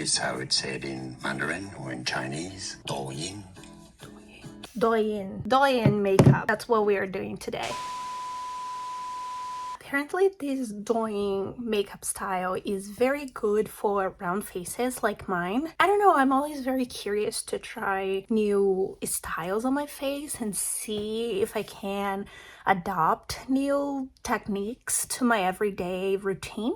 is how it's said in Mandarin or in Chinese. Douyin. Douyin makeup. That's what we are doing today. Apparently this Douyin makeup style is very good for round faces like mine. I don't know, I'm always very curious to try new styles on my face and see if I can adopt new techniques to my everyday routine.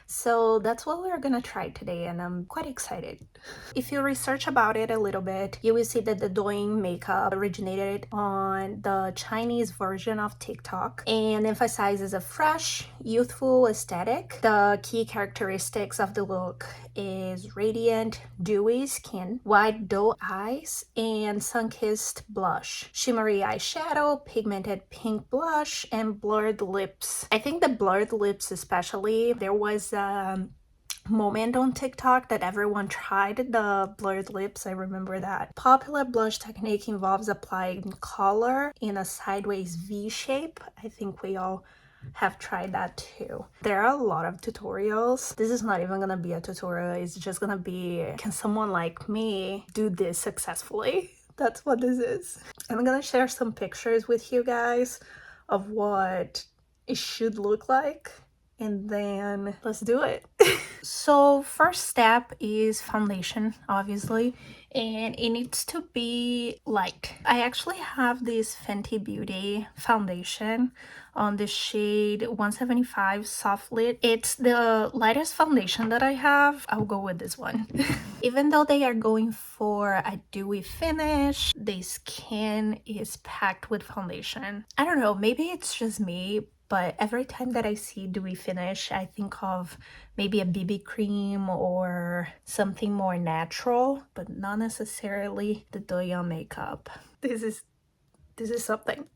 So that's what we're gonna try today, and I'm quite excited. If you research about it a little bit, you will see that the Douyin makeup originated on the Chinese version of TikTok and emphasizes a fresh, youthful aesthetic. The key characteristics of the look is radiant, dewy skin, wide doe eyes, and sun-kissed blush, shimmery eyeshadow, pigmented pink blush, and blurred lips. I think the blurred lips especially, there was a moment on TikTok that everyone tried the blurred lips. I remember that. Popular blush technique involves applying color in a sideways V shape. I think we all have tried that too. There are a lot of tutorials. This is not even gonna be a tutorial. It's just gonna be, can someone like me do this successfully? That's what this is. I'm gonna share some pictures with you guys of what it should look like, and then let's do it. So first step is foundation, obviously, and it needs to be light. I actually have this Fenty Beauty foundation on the shade 175 Soft Lit. It's the lightest foundation that I have. I'll go with this one. Even though they are going for a dewy finish, the skin is packed with foundation. I don't know, maybe it's just me, but every time that I see dewy finish, I think of maybe a BB cream or something more natural, but not necessarily the Douyin makeup. This is something.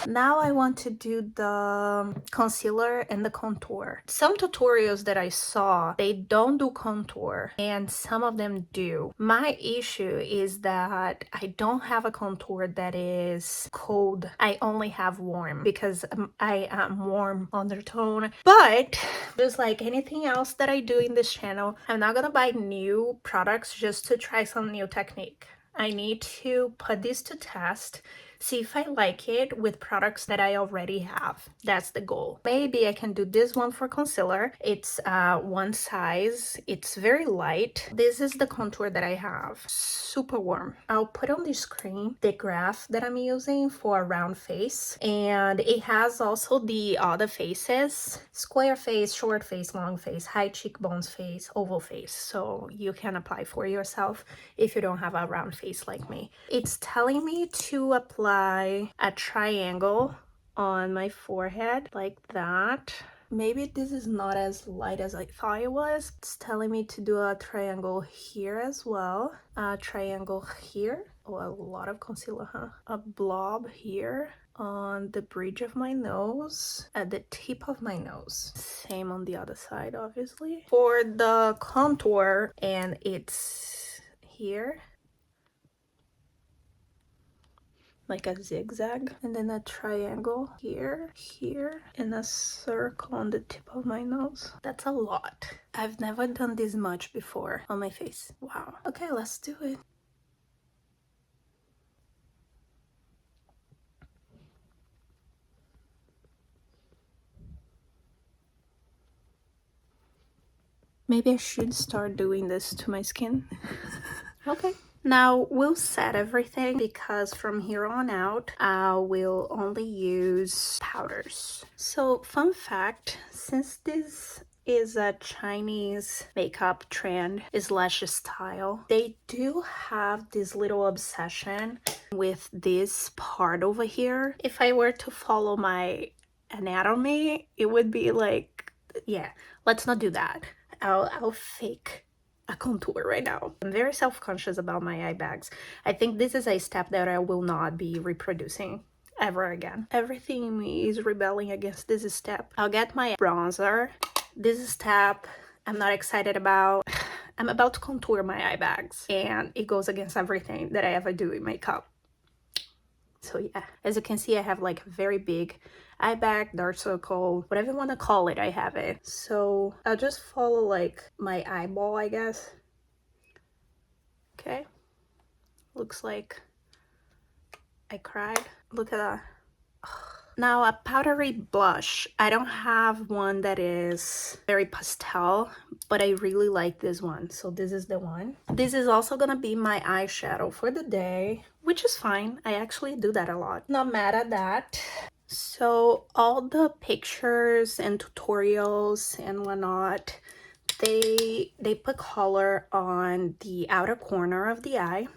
Now I want to do the concealer and the contour. Some tutorials that I saw, they don't do contour, and some of them do. My issue is that I don't have a contour that is cold. I only have warm because I am warm undertone. But just like anything else that I do in this channel, I'm not gonna buy new products just to try some new technique. I need to put this to test, see if I like it with products that I already have. That's the goal. Maybe I can do this one for concealer. It's one size. It's very light. This is the contour that I have. Super warm. I'll put on the screen the graph that I'm using for a round face. And it has also the other faces. Square face, short face, long face, high cheekbones face, oval face. So you can apply for yourself if you don't have a round face like me. It's telling me to apply a triangle on my forehead like that. Maybe this is not as light as I thought it was. It's telling me to do a triangle here as well. A triangle here. Oh, a lot of concealer, huh? A blob here on the bridge of my nose, at the tip of my nose. Same on the other side, obviously. For the contour, and it's here, like a zigzag, and then a triangle here, and a circle on the tip of my nose. That's a lot. I've never done this much before on my face. Wow. Okay, let's do it. Maybe I should start doing this to my skin. Okay. Now we'll set everything because from here on out, I will only use powders. So fun fact, since this is a Chinese makeup trend slash style, they do have this little obsession with this part over here. If I were to follow my anatomy, it would be like, yeah, let's not do that. I'll fake a contour right now. I'm very self-conscious about my eye bags. I think this is a step that I will not be reproducing ever again. Everything in me is rebelling against this step. I'll get my bronzer. This step I'm not excited about. I'm about to contour my eye bags, and it goes against everything that I ever do in makeup. So yeah, as you can see, I have like a very big eye bag, dark circle, whatever you want to call it, I have it. So I'll just follow like my eyeball, I guess. Okay, looks like I cried. Look at that. Now a powdery blush. I don't have one that is very pastel, but I really like this one. So this is the one. This is also gonna be my eyeshadow for the day, which is fine. I actually do that a lot. Not mad at that. So all the pictures and tutorials and whatnot, they put color on the outer corner of the eye,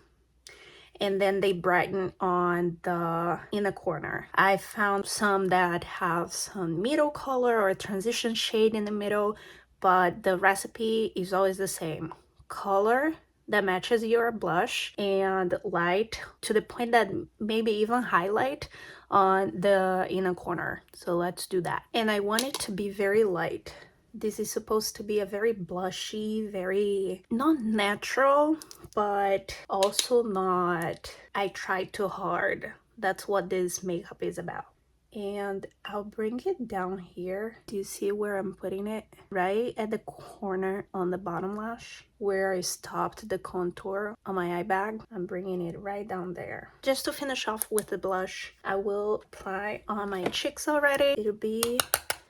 and then they brighten on the inner corner. I found some that have some middle color or transition shade in the middle, but the recipe is always the same. Color that matches your blush and light to the point that maybe even highlight on the inner corner. So let's do that. And I want it to be very light. This is supposed to be a very blushy, very not natural, but also not I tried too hard. That's what this makeup is about. And I'll bring it down here. Do you see where I'm putting it? Right at the corner on the bottom lash where I stopped the contour on my eye bag. I'm bringing it right down there. Just to finish off with the blush, I will apply on my cheeks already. It'll be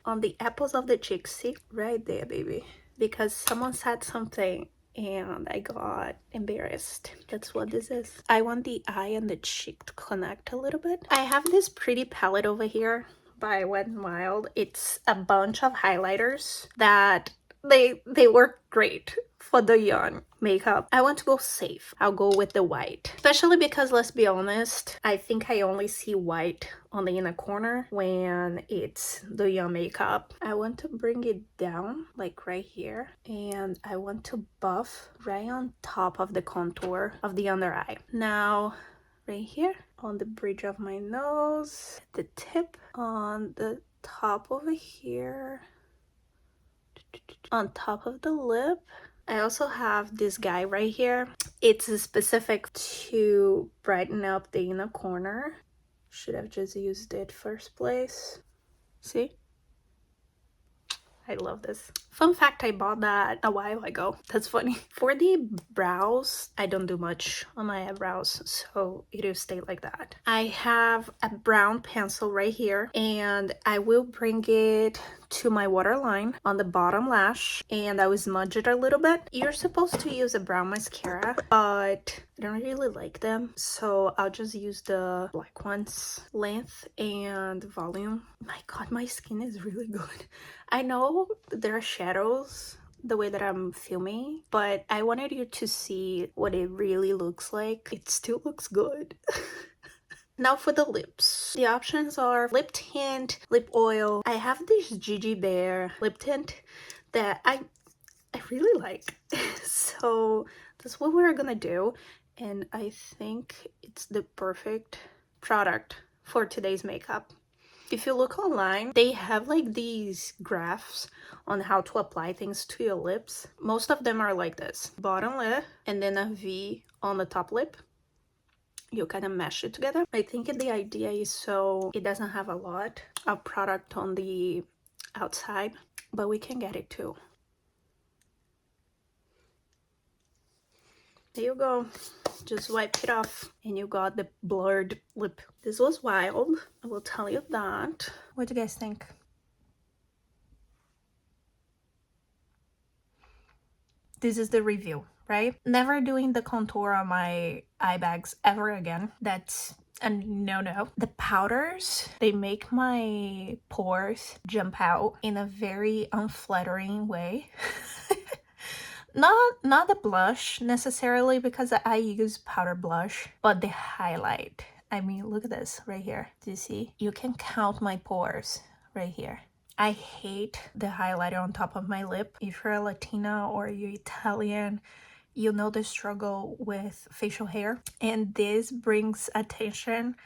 on the apples of the cheeks. See? Right there, baby. Because someone said something and I got embarrassed. That's what this is. I want the eye and the cheek to connect a little bit. I have this pretty palette over here by Wet n Wild. It's a bunch of highlighters that they work great for the young makeup. I want to go safe. I'll go with the white, especially because, let's be honest, I think I only see white on the inner corner when it's the young makeup. I want to bring it down like right here, and I want to buff right on top of the contour of the under eye. Now right here on the bridge of my nose, the tip, on the top over here, on top of the lip. I also have this guy right here. It's specific to brighten up the inner corner. Should have just used it first place. See? I love this. Fun fact, I bought that a while ago. That's funny. For the brows, I don't do much on my eyebrows, so it'll stay like that. I have a brown pencil right here, and I will bring it to my waterline on the bottom lash, and I will smudge it a little bit. You're supposed to use a brown mascara, but I don't really like them, so I'll just use the black ones. Length and volume. My god, my skin is really good. I know there are shadows the way that I'm filming, but I wanted you to see what it really looks like. It still looks good. Now for the lips. The options are lip tint, lip oil. I have this Gigi Bear lip tint that I really like. So that's what we're gonna do, and I think it's the perfect product for today's makeup. If you look online, they have like these graphs on how to apply things to your lips. Most of them are like this. Bottom lip and then a V on the top lip. You kind of mesh it together. I think the idea is so it doesn't have a lot of product on the outside, but we can get it too. There you go. Just wipe it off and you got the blurred lip. This was wild, I will tell you that. What do you guys think? This is the review, right? Never doing the contour on my eye bags ever again. That's a no-no. The powders, they make my pores jump out in a very unflattering way. Not the blush necessarily, because I use powder blush, but the highlight. I mean, look at this right here. Do you see? You can count my pores right here. I hate the highlighter on top of my lip. If you're a Latina or you're Italian, you know the struggle with facial hair. And this brings attention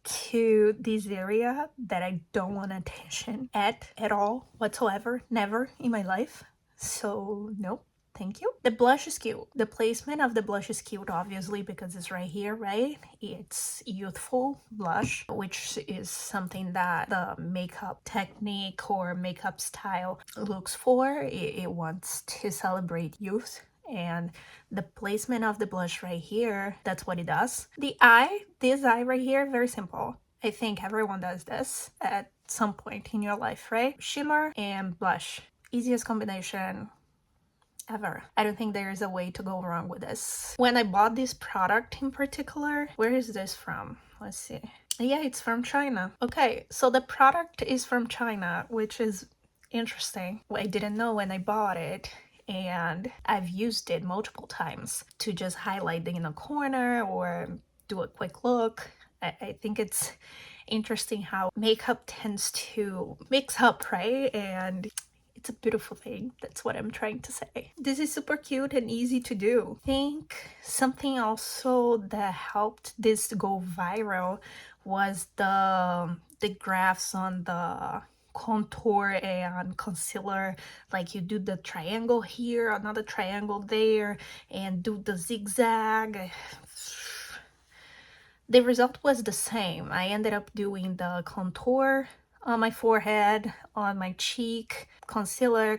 to this area that I don't want attention at all whatsoever. Never in my life. So no. Thank you. The blush is cute. The placement of the blush is cute, obviously, because it's right here, right? It's youthful blush, which is something that the makeup technique or makeup style looks for. It wants to celebrate youth And the placement of the blush right here, that's what it does. The eye, this eye right here, very simple. I think everyone does this at some point in your life, right? Shimmer and blush. Easiest combination ever. I don't think there is a way to go wrong with this. When I bought this product in particular, where is this from? Let's see. Yeah, it's from China. Okay, so the product is from China, which is interesting. I didn't know when I bought it, and I've used it multiple times to just highlight the inner corner or do a quick look. I think it's interesting how makeup tends to mix up, right? And it's a beautiful thing. That's what I'm trying to say. This is super cute and easy to do. I think something also that helped this to go viral was the graphs on the contour and concealer. Like you do the triangle here, another triangle there, and do the zigzag. The result was the same. I ended up doing the contour on my forehead, on my cheek, concealer.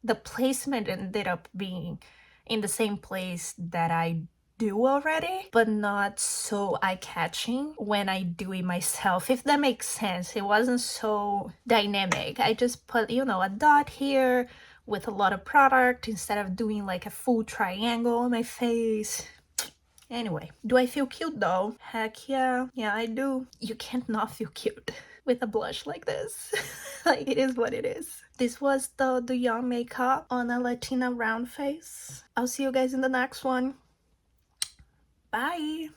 The placement ended up being in the same place that I do already, but not so eye-catching when I do it myself, if that makes sense. It wasn't so dynamic. I just put, you know, a dot here with a lot of product instead of doing like a full triangle on my face. Anyway, do I feel cute though? Heck yeah. Yeah, I do. You can't not feel cute with a blush like this. Like, it is what it is. This was the Douyin makeup on a Latina round face. I'll see you guys in the next one. Bye!